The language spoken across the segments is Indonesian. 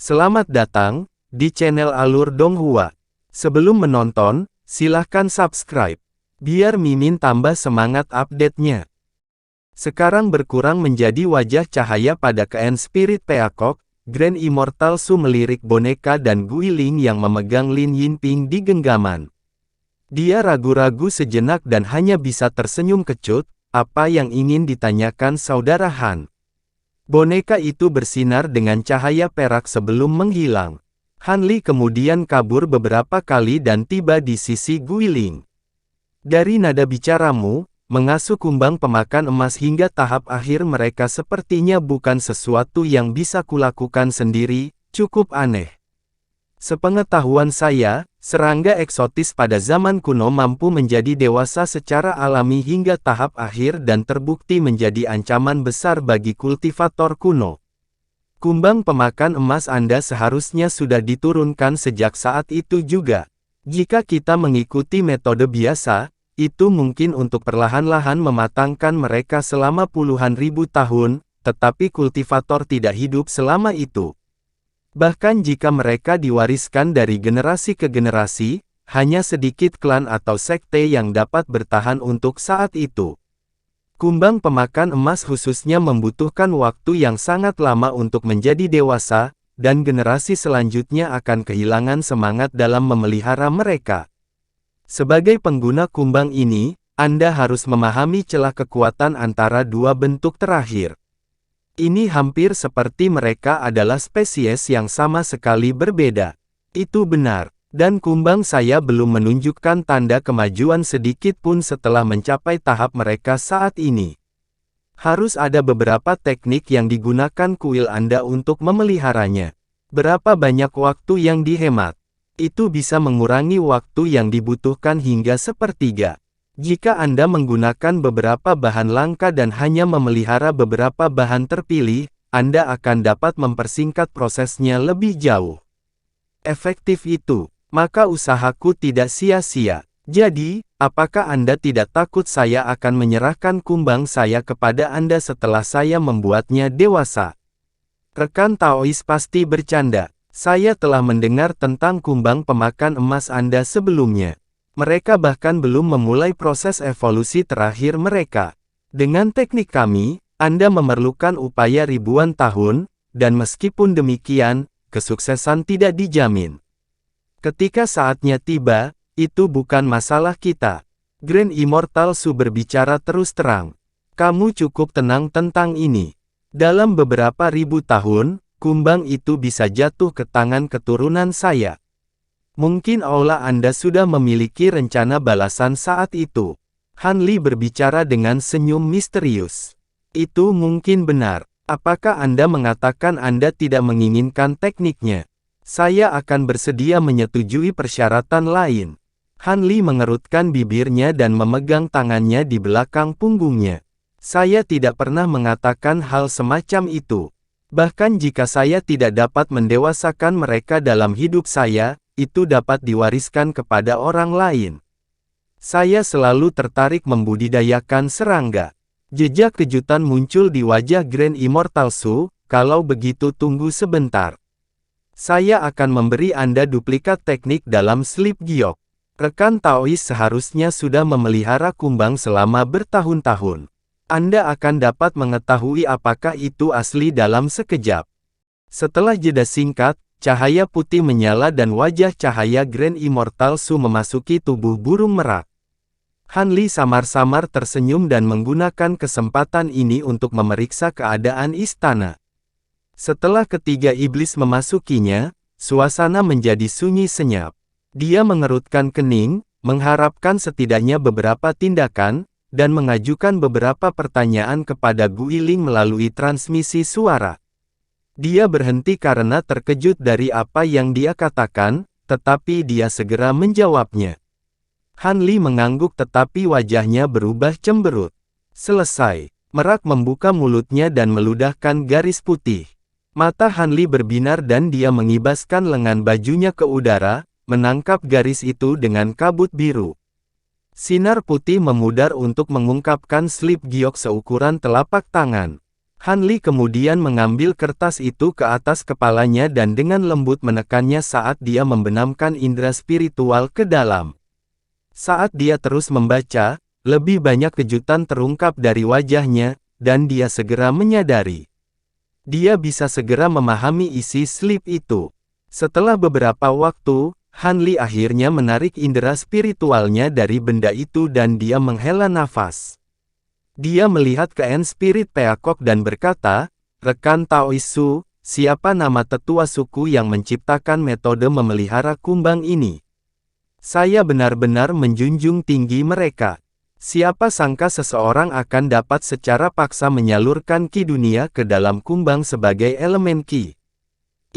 Selamat datang di channel Alur Donghua. Sebelum menonton, silahkan subscribe, biar Mimin tambah semangat update-nya. Sekarang berkurang menjadi wajah cahaya pada Keen Spirit Peacock, Grand Immortal Su melirik boneka dan Guiling yang memegang Lin Yinping di genggaman. Dia ragu-ragu sejenak dan hanya bisa tersenyum kecut. Apa yang ingin ditanyakan Saudara Han? Boneka itu bersinar dengan cahaya perak sebelum menghilang. Han Li kemudian kabur beberapa kali dan tiba di sisi Guiling. Dari nada bicaramu, mengasuh kumbang pemakan emas hingga tahap akhir mereka sepertinya bukan sesuatu yang bisa kulakukan sendiri, cukup aneh. Sepengetahuan saya, serangga eksotis pada zaman kuno mampu menjadi dewasa secara alami hingga tahap akhir dan terbukti menjadi ancaman besar bagi kultivator kuno. Kumbang pemakan emas Anda seharusnya sudah diturunkan sejak saat itu juga. Jika kita mengikuti metode biasa, itu mungkin untuk perlahan-lahan mematangkan mereka selama puluhan ribu tahun, tetapi kultivator tidak hidup selama itu. Bahkan jika mereka diwariskan dari generasi ke generasi, hanya sedikit klan atau sekte yang dapat bertahan untuk saat itu. Kumbang pemakan emas khususnya membutuhkan waktu yang sangat lama untuk menjadi dewasa, dan generasi selanjutnya akan kehilangan semangat dalam memelihara mereka. Sebagai pengguna kumbang ini, Anda harus memahami celah kekuatan antara dua bentuk terakhir. Ini hampir seperti mereka adalah spesies yang sama sekali berbeda. Itu benar, dan kumbang saya belum menunjukkan tanda kemajuan sedikit pun setelah mencapai tahap mereka saat ini. Harus ada beberapa teknik yang digunakan kuil Anda untuk memeliharanya. Berapa banyak waktu yang dihemat? Itu bisa mengurangi waktu yang dibutuhkan hingga sepertiga. Jika Anda menggunakan beberapa bahan langka dan hanya memelihara beberapa bahan terpilih, Anda akan dapat mempersingkat prosesnya lebih jauh. Efektif itu, maka usahaku tidak sia-sia. Jadi, apakah Anda tidak takut saya akan menyerahkan kumbang saya kepada Anda setelah saya membuatnya dewasa? Rekan Taois pasti bercanda. Saya telah mendengar tentang kumbang pemakan emas Anda sebelumnya. Mereka bahkan belum memulai proses evolusi terakhir mereka. Dengan teknik kami, Anda memerlukan upaya ribuan tahun, dan meskipun demikian, kesuksesan tidak dijamin. Ketika saatnya tiba, itu bukan masalah kita. Grand Immortal Su berbicara terus terang. Kamu cukup tenang tentang ini. Dalam beberapa ribu tahun, kumbang itu bisa jatuh ke tangan keturunan saya. Mungkin aula Anda sudah memiliki rencana balasan saat itu. Han Li berbicara dengan senyum misterius. Itu mungkin benar. Apakah Anda mengatakan Anda tidak menginginkan tekniknya? Saya akan bersedia menyetujui persyaratan lain. Han Li mengerutkan bibirnya dan memegang tangannya di belakang punggungnya. Saya tidak pernah mengatakan hal semacam itu. Bahkan jika saya tidak dapat mendewasakan mereka dalam hidup saya, itu dapat diwariskan kepada orang lain. Saya selalu tertarik membudidayakan serangga. Jejak kejutan muncul di wajah Grand Immortal Su. Kalau begitu tunggu sebentar. Saya akan memberi Anda duplikat teknik dalam Sleep Giok. Rekan Taois seharusnya sudah memelihara kumbang selama bertahun-tahun. Anda akan dapat mengetahui apakah itu asli dalam sekejap. Setelah jeda singkat, cahaya putih menyala dan wajah cahaya Grand Immortal Su memasuki tubuh burung merak. Han Li samar-samar tersenyum dan menggunakan kesempatan ini untuk memeriksa keadaan istana. Setelah ketiga iblis memasukinya, suasana menjadi sunyi senyap. Dia mengerutkan kening, mengharapkan setidaknya beberapa tindakan, dan mengajukan beberapa pertanyaan kepada Guiling melalui transmisi suara. Dia berhenti karena terkejut dari apa yang dia katakan, tetapi dia segera menjawabnya. Han Li mengangguk tetapi wajahnya berubah cemberut. Selesai. Merak membuka mulutnya dan meludahkan garis putih. Mata Han Li berbinar dan dia mengibaskan lengan bajunya ke udara, menangkap garis itu dengan kabut biru. Sinar putih memudar untuk mengungkapkan Sleep Giok seukuran telapak tangan. Han Li kemudian mengambil kertas itu ke atas kepalanya dan dengan lembut menekannya saat dia membenamkan indera spiritual ke dalam. Saat dia terus membaca, lebih banyak kejutan terungkap dari wajahnya, dan dia segera menyadari. Dia bisa segera memahami isi slip itu. Setelah beberapa waktu, Han Li akhirnya menarik indera spiritualnya dari benda itu dan dia menghela nafas. Dia melihat ke Spirit Peacock dan berkata, "Rekan Taoisu, siapa nama tetua suku yang menciptakan metode memelihara kumbang ini? Saya benar-benar menjunjung tinggi mereka. Siapa sangka seseorang akan dapat secara paksa menyalurkan ki dunia ke dalam kumbang sebagai elemen ki.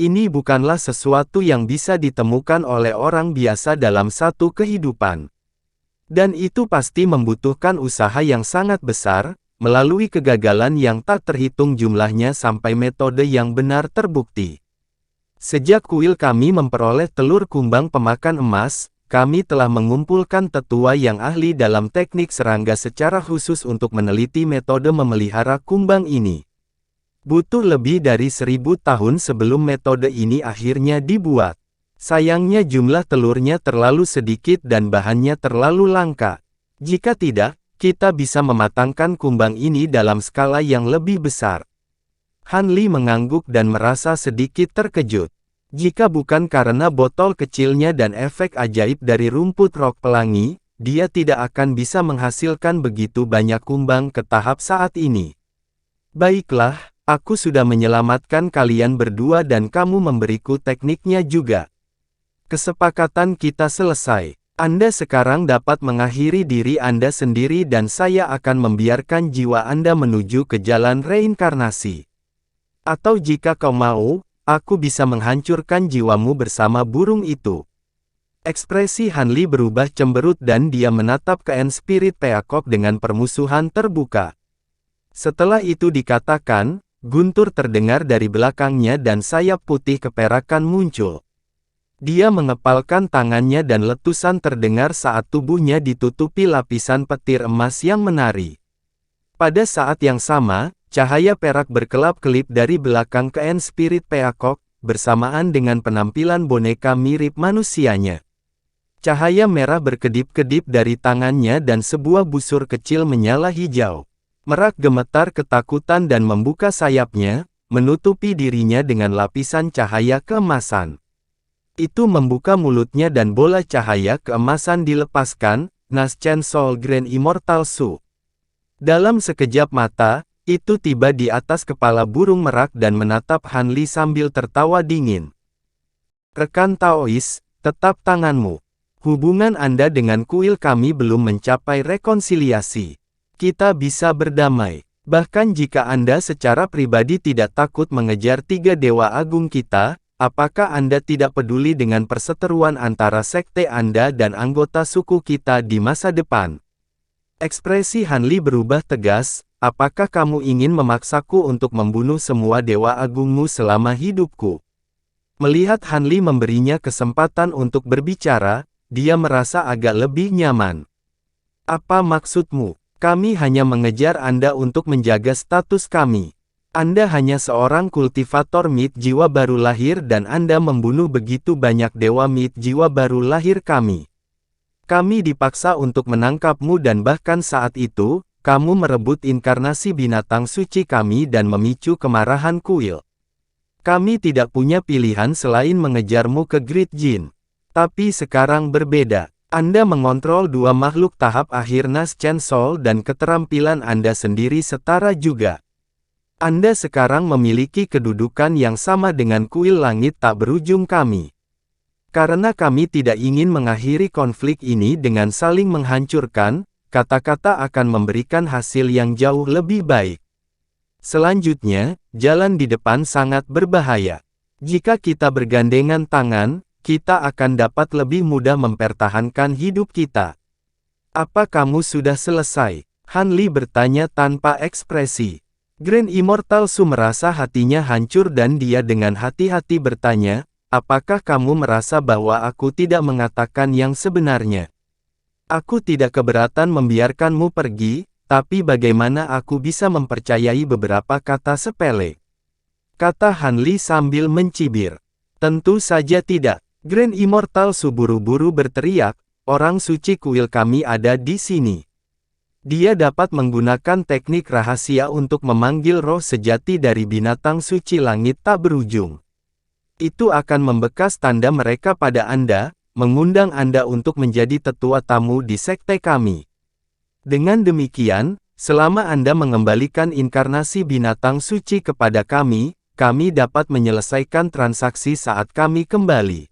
Ini bukanlah sesuatu yang bisa ditemukan oleh orang biasa dalam satu kehidupan. Dan itu pasti membutuhkan usaha yang sangat besar, melalui kegagalan yang tak terhitung jumlahnya sampai metode yang benar terbukti. Sejak kuil kami memperoleh telur kumbang pemakan emas, kami telah mengumpulkan tetua yang ahli dalam teknik serangga secara khusus untuk meneliti metode memelihara kumbang ini. Butuh lebih dari 1000 tahun sebelum metode ini akhirnya dibuat. Sayangnya jumlah telurnya terlalu sedikit dan bahannya terlalu langka. Jika tidak, kita bisa mematangkan kumbang ini dalam skala yang lebih besar." Han Li mengangguk dan merasa sedikit terkejut. Jika bukan karena botol kecilnya dan efek ajaib dari rumput rok pelangi, dia tidak akan bisa menghasilkan begitu banyak kumbang ke tahap saat ini. "Baiklah, aku sudah menyelamatkan kalian berdua dan kamu memberiku tekniknya juga. Kesepakatan kita selesai. Anda sekarang dapat mengakhiri diri Anda sendiri dan saya akan membiarkan jiwa Anda menuju ke jalan reinkarnasi. Atau jika kau mau, aku bisa menghancurkan jiwamu bersama burung itu." Ekspresi Han Li berubah cemberut dan dia menatap ke Spirit Peacock dengan permusuhan terbuka. Setelah itu dikatakan, guntur terdengar dari belakangnya dan sayap putih keperakan muncul. Dia mengepalkan tangannya dan letusan terdengar saat tubuhnya ditutupi lapisan petir emas yang menari. Pada saat yang sama, cahaya perak berkelap-kelip dari belakang ke Spirit Peacock, bersamaan dengan penampilan boneka mirip manusianya. Cahaya merah berkedip-kedip dari tangannya dan sebuah busur kecil menyala hijau. Merak gemetar ketakutan dan membuka sayapnya, menutupi dirinya dengan lapisan cahaya keemasan. Itu membuka mulutnya dan bola cahaya keemasan dilepaskan, Nas Chen Sol Grand Immortal Su. Dalam sekejap mata, itu tiba di atas kepala burung merak dan menatap Han Li sambil tertawa dingin. "Rekan Taois, tetap tanganmu. Hubungan Anda dengan kuil kami belum mencapai rekonsiliasi. Kita bisa berdamai. Bahkan jika Anda secara pribadi tidak takut mengejar 3 dewa agung kita, apakah Anda tidak peduli dengan perseteruan antara sekte Anda dan anggota suku kita di masa depan?" Ekspresi Han Li berubah tegas, "Apakah kamu ingin memaksaku untuk membunuh semua dewa agungmu selama hidupku?" Melihat Han Li memberinya kesempatan untuk berbicara, dia merasa agak lebih nyaman. "Apa maksudmu? Kami hanya mengejar Anda untuk menjaga status kami. Anda hanya seorang kultivator mit jiwa baru lahir dan Anda membunuh begitu banyak dewa mit jiwa baru lahir kami. Kami dipaksa untuk menangkapmu dan bahkan saat itu, kamu merebut inkarnasi binatang suci kami dan memicu kemarahan kuil. Kami tidak punya pilihan selain mengejarmu ke Great Jin. Tapi sekarang berbeda. Anda mengontrol 2 makhluk tahap akhir Nas Chen Sol dan keterampilan Anda sendiri setara juga. Anda sekarang memiliki kedudukan yang sama dengan kuil langit tak berujung kami. Karena kami tidak ingin mengakhiri konflik ini dengan saling menghancurkan, kata-kata akan memberikan hasil yang jauh lebih baik. Selanjutnya, jalan di depan sangat berbahaya. Jika kita bergandengan tangan, kita akan dapat lebih mudah mempertahankan hidup kita. Apa kamu sudah selesai? Han Li bertanya tanpa ekspresi. Grand Immortal Su merasa hatinya hancur dan dia dengan hati-hati bertanya, "Apakah kamu merasa bahwa aku tidak mengatakan yang sebenarnya? Aku tidak keberatan membiarkanmu pergi, tapi bagaimana aku bisa mempercayai beberapa kata sepele? Kata Han Li sambil mencibir. Tentu saja tidak. Grand Immortal Su buru-buru berteriak, orang suci kuil kami ada di sini. Dia dapat menggunakan teknik rahasia untuk memanggil roh sejati dari binatang suci langit tak berujung. Itu akan membekas tanda mereka pada Anda, mengundang Anda untuk menjadi tetua tamu di sekte kami. Dengan demikian, selama Anda mengembalikan inkarnasi binatang suci kepada kami dapat menyelesaikan transaksi saat kami kembali.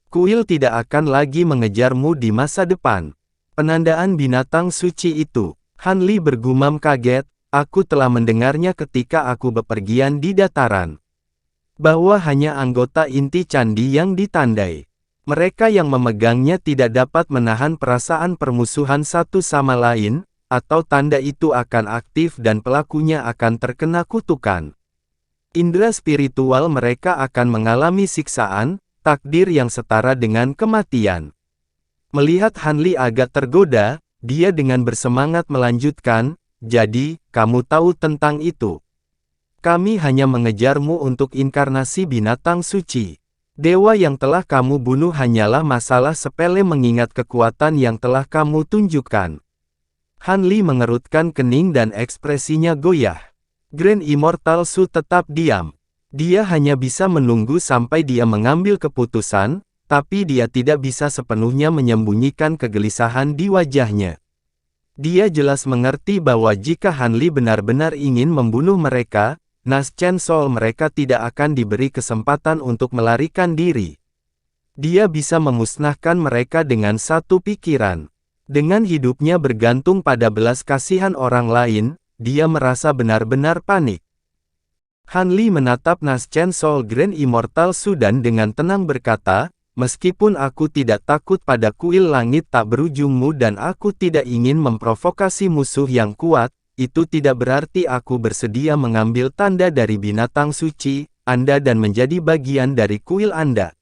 Kuil tidak akan lagi mengejarmu di masa depan. Penandaan binatang suci itu, Han Li bergumam kaget, aku telah mendengarnya ketika aku bepergian di dataran. Bahwa hanya anggota inti candi yang ditandai. Mereka yang memegangnya tidak dapat menahan perasaan permusuhan satu sama lain, atau tanda itu akan aktif dan pelakunya akan terkena kutukan. Indera spiritual mereka akan mengalami siksaan, takdir yang setara dengan kematian. Melihat Han Li agak tergoda, dia dengan bersemangat melanjutkan, jadi, kamu tahu tentang itu. Kami hanya mengejarmu untuk inkarnasi binatang suci. Dewa yang telah kamu bunuh hanyalah masalah sepele mengingat kekuatan yang telah kamu tunjukkan. Han Li mengerutkan kening dan ekspresinya goyah. Grand Immortal Su tetap diam. Dia hanya bisa menunggu sampai dia mengambil keputusan, tapi dia tidak bisa sepenuhnya menyembunyikan kegelisahan di wajahnya. Dia jelas mengerti bahwa jika Han Li benar-benar ingin membunuh mereka, Nas Chen Sol mereka tidak akan diberi kesempatan untuk melarikan diri. Dia bisa memusnahkan mereka dengan satu pikiran. Dengan hidupnya bergantung pada belas kasihan orang lain, dia merasa benar-benar panik. Han Li menatap Nas Chen Sol Grand Immortal Su dan dengan tenang berkata, meskipun aku tidak takut pada kuil langit tak berujungmu dan aku tidak ingin memprovokasi musuh yang kuat, itu tidak berarti aku bersedia mengambil tanda dari binatang suci, Anda dan menjadi bagian dari kuil Anda.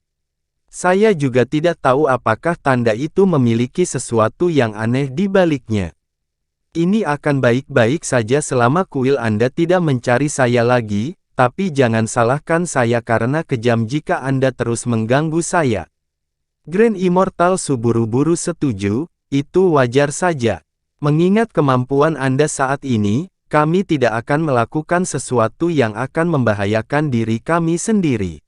Saya juga tidak tahu apakah tanda itu memiliki sesuatu yang aneh di baliknya. Ini akan baik-baik saja selama kuil Anda tidak mencari saya lagi, tapi jangan salahkan saya karena kejam jika Anda terus mengganggu saya. Grand Immortal Su buru-buru setuju, itu wajar saja. Mengingat kemampuan Anda saat ini, kami tidak akan melakukan sesuatu yang akan membahayakan diri kami sendiri.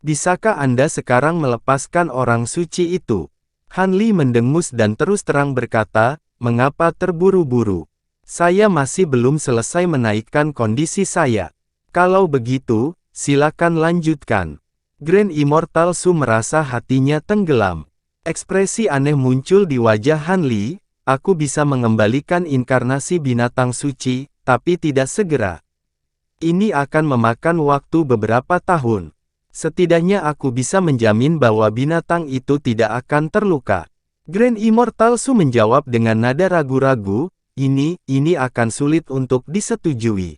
Bisakah Anda sekarang melepaskan orang suci itu? Han Li mendengus dan terus terang berkata, mengapa terburu-buru? Saya masih belum selesai menaikkan kondisi saya. Kalau begitu, silakan lanjutkan. Grand Immortal Su merasa hatinya tenggelam. Ekspresi aneh muncul di wajah Han Li. Aku bisa mengembalikan inkarnasi binatang suci, tapi tidak segera. Ini akan memakan waktu beberapa tahun. Setidaknya aku bisa menjamin bahwa binatang itu tidak akan terluka. Grand Immortal Su menjawab dengan nada ragu-ragu, ini akan sulit untuk disetujui.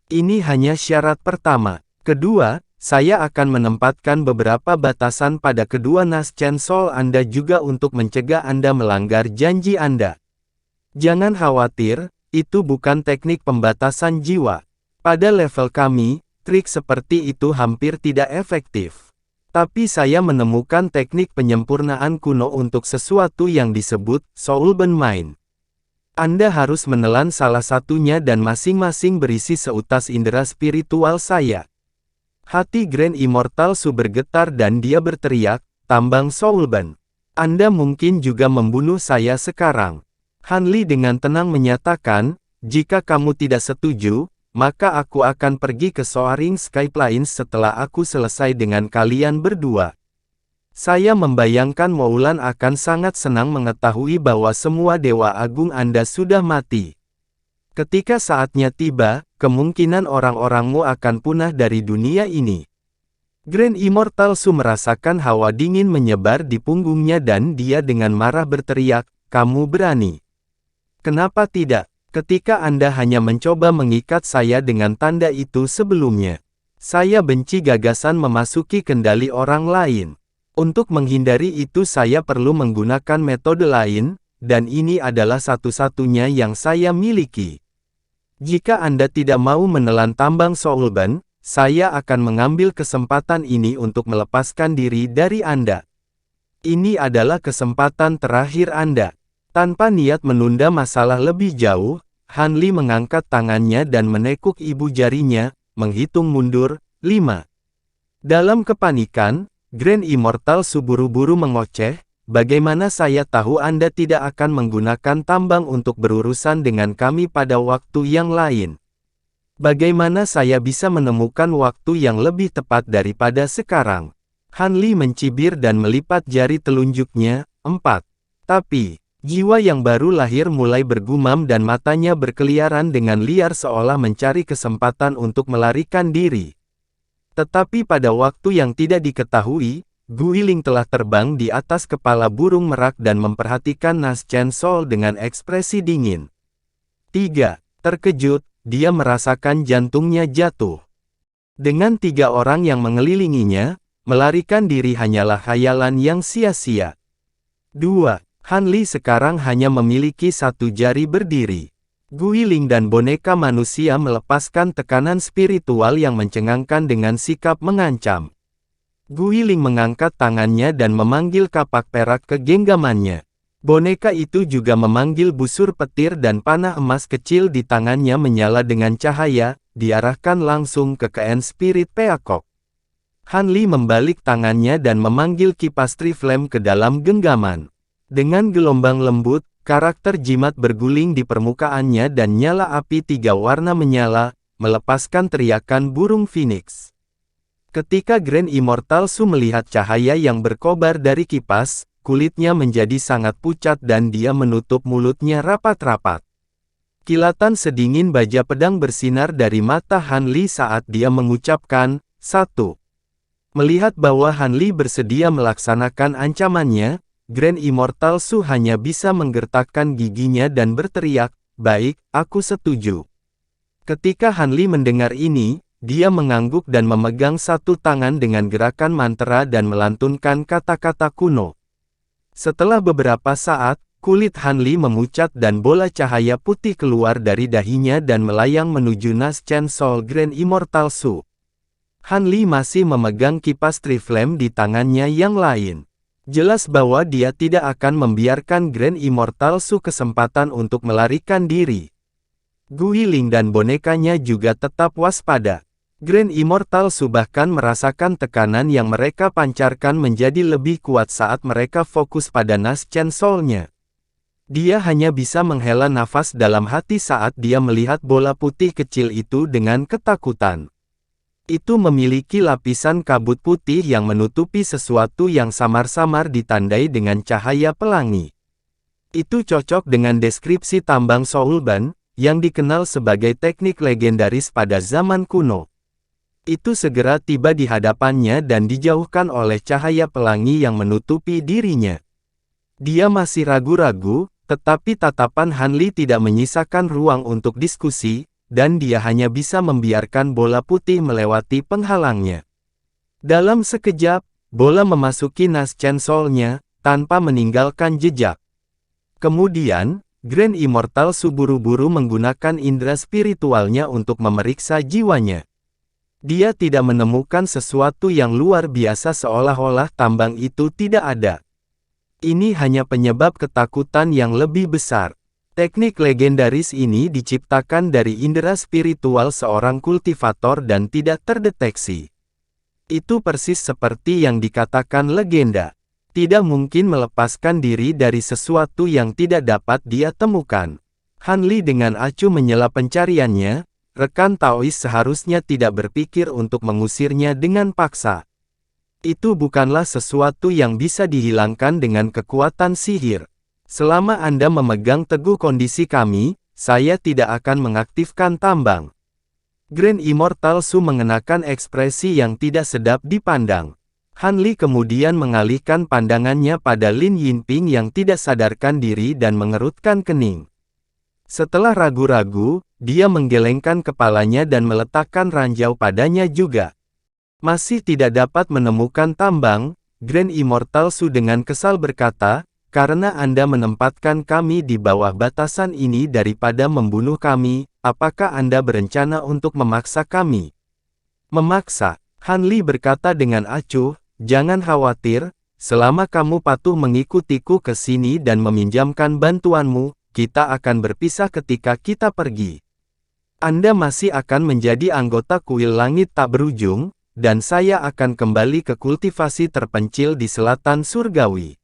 Ini hanya syarat pertama. Kedua, saya akan menempatkan beberapa batasan pada kedua Nas Chen Sol Anda juga untuk mencegah Anda melanggar janji Anda. Jangan khawatir, itu bukan teknik pembatasan jiwa. Pada level kami, trik seperti itu hampir tidak efektif. Tapi saya menemukan teknik penyempurnaan kuno untuk sesuatu yang disebut Soulbound Mind. Anda harus menelan salah satunya dan masing-masing berisi seutas indera spiritual saya. Hati Grand Immortal Su bergetar dan dia berteriak, tambang Soulbound. Anda mungkin juga membunuh saya sekarang. Han Li dengan tenang menyatakan, jika kamu tidak setuju, maka aku akan pergi ke Soaring Sky Plains setelah aku selesai dengan kalian berdua. Saya membayangkan Moulan akan sangat senang mengetahui bahwa semua Dewa Agung Anda sudah mati. Ketika saatnya tiba, kemungkinan orang-orangmu akan punah dari dunia ini. Grand Immortal Su merasakan hawa dingin menyebar di punggungnya dan dia dengan marah berteriak, kamu berani. Kenapa tidak? Ketika Anda hanya mencoba mengikat saya dengan tanda itu sebelumnya. Saya benci gagasan memasuki kendali orang lain. Untuk menghindari itu saya perlu menggunakan metode lain, dan ini adalah satu-satunya yang saya miliki. Jika Anda tidak mau menelan tambang Soulban, saya akan mengambil kesempatan ini untuk melepaskan diri dari Anda. Ini adalah kesempatan terakhir Anda. Tanpa niat menunda masalah lebih jauh, Han Li mengangkat tangannya dan menekuk ibu jarinya, menghitung mundur, 5. Dalam kepanikan, Grand Immortal Su buru-buru mengoceh, bagaimana saya tahu Anda tidak akan menggunakan tambang untuk berurusan dengan kami pada waktu yang lain? Bagaimana saya bisa menemukan waktu yang lebih tepat daripada sekarang? Han Li mencibir dan melipat jari telunjuknya, 4. Tapi, jiwa yang baru lahir mulai bergumam dan matanya berkeliaran dengan liar seolah mencari kesempatan untuk melarikan diri. Tetapi pada waktu yang tidak diketahui, Guiling telah terbang di atas kepala burung merak dan memperhatikan Nas Chen Sol dengan ekspresi dingin. 3. Terkejut, dia merasakan jantungnya jatuh. Dengan 3 orang yang mengelilinginya, melarikan diri hanyalah khayalan yang sia-sia. 2. Han Li sekarang hanya memiliki 1 jari berdiri. Guiling dan boneka manusia melepaskan tekanan spiritual yang mencengangkan dengan sikap mengancam. Guiling mengangkat tangannya dan memanggil kapak perak ke genggamannya. Boneka itu juga memanggil busur petir dan panah emas kecil di tangannya menyala dengan cahaya, diarahkan langsung ke Ken Spirit Peacock. Han Li membalik tangannya dan memanggil kipas Triflame ke dalam genggaman. Dengan gelombang lembut, karakter jimat berguling di permukaannya dan nyala api 3 warna menyala, melepaskan teriakan burung phoenix. Ketika Grand Immortal Su melihat cahaya yang berkobar dari kipas, kulitnya menjadi sangat pucat dan dia menutup mulutnya rapat-rapat. Kilatan sedingin baja pedang bersinar dari mata Han Li saat dia mengucapkan, 1. Melihat bahwa Han Li bersedia melaksanakan ancamannya, Grand Immortal Su hanya bisa menggertakkan giginya dan berteriak, "Baik, aku setuju." Ketika Han Li mendengar ini, dia mengangguk dan memegang 1 tangan dengan gerakan mantra dan melantunkan kata-kata kuno. Setelah beberapa saat, kulit Han Li memucat dan bola cahaya putih keluar dari dahinya dan melayang menuju Nas Chen Sol Grand Immortal Su. Han Li masih memegang kipas Triflame di tangannya yang lain. Jelas bahwa dia tidak akan membiarkan Grand Immortal Su kesempatan untuk melarikan diri. Guiling dan bonekanya juga tetap waspada. Grand Immortal Su bahkan merasakan tekanan yang mereka pancarkan menjadi lebih kuat saat mereka fokus pada Nas Chen Sol-nya. Dia hanya bisa menghela nafas dalam hati saat dia melihat bola putih kecil itu dengan ketakutan. Itu memiliki lapisan kabut putih yang menutupi sesuatu yang samar-samar ditandai dengan cahaya pelangi. Itu cocok dengan deskripsi tambang Soulban, yang dikenal sebagai teknik legendaris pada zaman kuno. Itu segera tiba di hadapannya dan dijauhkan oleh cahaya pelangi yang menutupi dirinya. Dia masih ragu-ragu, tetapi tatapan Han Li tidak menyisakan ruang untuk diskusi, dan dia hanya bisa membiarkan bola putih melewati penghalangnya. Dalam sekejap, bola memasuki Nas Chen Sol-nya, tanpa meninggalkan jejak. Kemudian, Grand Immortal Su buru-buru menggunakan indera spiritualnya untuk memeriksa jiwanya. Dia tidak menemukan sesuatu yang luar biasa seolah-olah tambang itu tidak ada. Ini hanya penyebab ketakutan yang lebih besar. Teknik legendaris ini diciptakan dari indera spiritual seorang kultivator dan tidak terdeteksi. Itu persis seperti yang dikatakan legenda. Tidak mungkin melepaskan diri dari sesuatu yang tidak dapat dia temukan. Han Li dengan acuh menyela pencariannya, rekan Taois seharusnya tidak berpikir untuk mengusirnya dengan paksa. Itu bukanlah sesuatu yang bisa dihilangkan dengan kekuatan sihir. Selama Anda memegang teguh kondisi kami, saya tidak akan mengaktifkan tambang. Grand Immortal Su mengenakan ekspresi yang tidak sedap dipandang. Han Li kemudian mengalihkan pandangannya pada Lin Yinping yang tidak sadarkan diri dan mengerutkan kening. Setelah ragu-ragu, dia menggelengkan kepalanya dan meletakkan ranjau padanya juga. Masih tidak dapat menemukan tambang, Grand Immortal Su dengan kesal berkata, Karena Anda menempatkan kami di bawah batasan ini daripada membunuh kami, apakah Anda berencana untuk memaksa kami? Memaksa, Han Li berkata dengan acuh, jangan khawatir, selama kamu patuh mengikutiku ke sini dan meminjamkan bantuanmu, kita akan berpisah ketika kita pergi. Anda masih akan menjadi anggota kuil langit tak berujung, dan saya akan kembali ke kultivasi terpencil di selatan surgawi.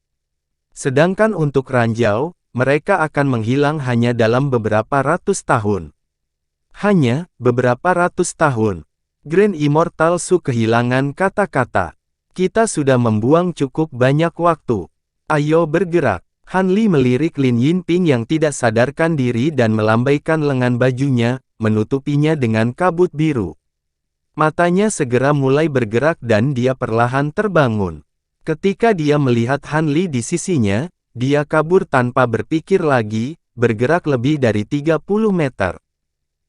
Sedangkan untuk ranjau, mereka akan menghilang hanya dalam beberapa ratus tahun. Hanya beberapa ratus tahun. Grand Immortal Su kehilangan kata-kata. Kita sudah membuang cukup banyak waktu. Ayo bergerak. Han Li melirik Lin Yinping yang tidak sadarkan diri dan melambaikan lengan bajunya, menutupinya dengan kabut biru. Matanya segera mulai bergerak dan dia perlahan terbangun. Ketika dia melihat Han Li di sisinya, dia kabur tanpa berpikir lagi, bergerak lebih dari 30 meter.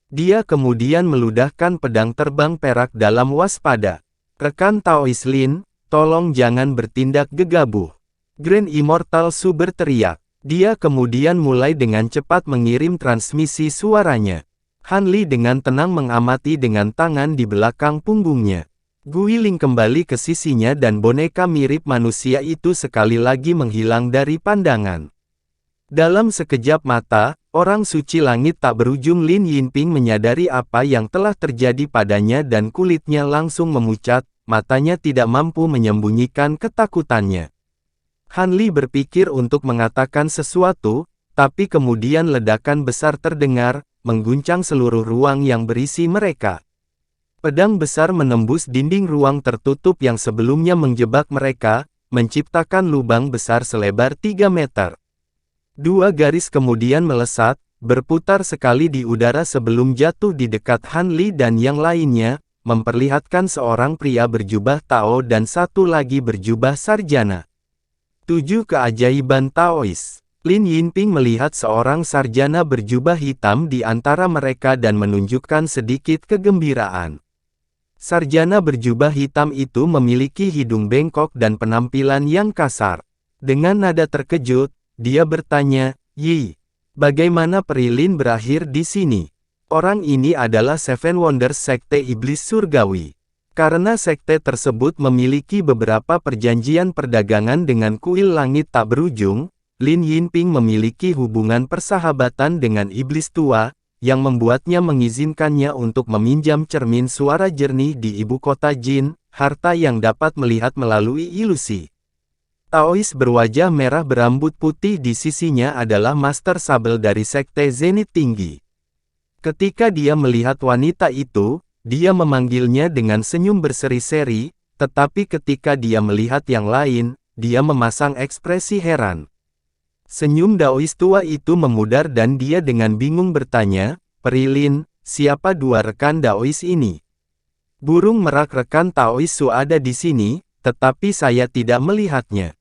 Dia kemudian meludahkan pedang terbang perak dalam waspada. Rekan Taois Lin, tolong jangan bertindak gegabah. Grand Immortal Su berteriak. Dia kemudian mulai dengan cepat mengirim transmisi suaranya. Han Li dengan tenang mengamati dengan tangan di belakang punggungnya. Guiling kembali ke sisinya dan boneka mirip manusia itu sekali lagi menghilang dari pandangan. Dalam sekejap mata, orang suci langit tak berujung Lin Yinping menyadari apa yang telah terjadi padanya dan kulitnya langsung memucat, matanya tidak mampu menyembunyikan ketakutannya. Han Li berpikir untuk mengatakan sesuatu, tapi kemudian ledakan besar terdengar, mengguncang seluruh ruang yang berisi mereka. Pedang besar menembus dinding ruang tertutup yang sebelumnya menjebak mereka, menciptakan lubang besar selebar 3 meter. Dua garis kemudian melesat, berputar sekali di udara sebelum jatuh di dekat Han Li dan yang lainnya, memperlihatkan seorang pria berjubah Tao dan satu lagi berjubah sarjana. 7 keajaiban Taois. Lin Yinping melihat seorang sarjana berjubah hitam di antara mereka dan menunjukkan sedikit kegembiraan. Sarjana berjubah hitam itu memiliki hidung bengkok dan penampilan yang kasar. Dengan nada terkejut, dia bertanya, "Yi, bagaimana Pri Lin berakhir di sini?" Orang ini adalah Seven Wonders Sekte Iblis Surgawi. Karena sekte tersebut memiliki beberapa perjanjian perdagangan dengan kuil langit tak berujung, Lin Yinping memiliki hubungan persahabatan dengan iblis tua, yang membuatnya mengizinkannya untuk meminjam cermin suara jernih di ibu kota Jin, harta yang dapat melihat melalui ilusi. Taois berwajah merah berambut putih di sisinya adalah Master Sabel dari Sekte Zenit Tinggi. Ketika dia melihat wanita itu, dia memanggilnya dengan senyum berseri-seri, tetapi ketika dia melihat yang lain, dia memasang ekspresi heran. Senyum Daois tua itu memudar dan dia dengan bingung bertanya, "Pri Lin, siapa dua rekan Daois ini?" Burung merak rekan Taois Su ada di sini, tetapi saya tidak melihatnya.